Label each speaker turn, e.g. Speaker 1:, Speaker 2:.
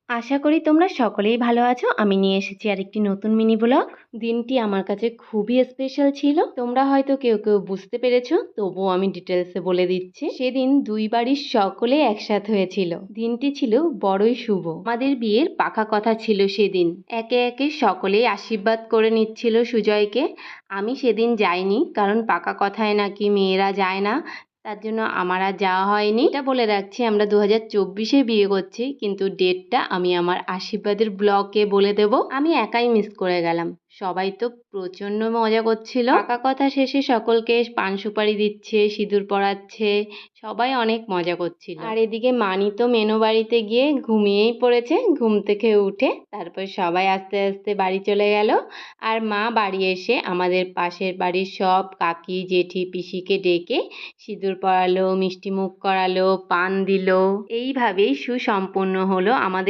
Speaker 1: আশা করি তোমরা সকলেই ভালো আছো। আমি নিয়ে এসেছি আরেকটি নতুন মিনি ব্লগ। দিনটি আমার কাছে খুবই স্পেশাল ছিল। তোমরা হয়তো কেউ কেউ বুঝতে পেরেছো, তবুও আমি ডিটেলসে বলে দিচ্ছি। সেদিন দুই বাড়ির সকলে একসাথে হয়েছিল। দিনটি ছিল বড়ই শুভ। আমাদের বিয়ের পাকা কথা ছিল সেদিন। একে একে সকলেই আশীর্বাদ করে নিচ্ছিল সুজয়কে। আমি সেদিন যাইনি, কারণ পাকা কথায় নাকি মেয়েরা যায় না, তার জন্য আমার আর যাওয়া হয়নি। এটা বলে রাখছি, আমরা 2024-এ বিয়ে করছি, কিন্তু ডেটটা আমি আমার আশীর্বাদের ব্লগে বলে দেব। আমি একাই মিস করে গেলাম। সবাই তো প্রচণ্ড মজা করছিল। পাকা কথা শেষে সকলকে পান সুপারি দিচ্ছে, সিঁদুর পরাচ্ছে, সবাই অনেক মজা করছিল। আর এদিকে মানি তো মেনো বাড়িতে গিয়ে ঘুমিয়েই পড়েছে। ঘুম থেকে উঠে তারপর সবাই আস্তে আস্তে বাড়ি চলে গেল। আর মা বাড়ি এসে আমাদের পাশের বাড়ির সব কাকি জেঠি পিসিকে ডেকে সিঁদুর পরালো, মিষ্টি মুখ করালো, পান দিল। এইভাবেই সুসম্পন্ন হলো আমাদের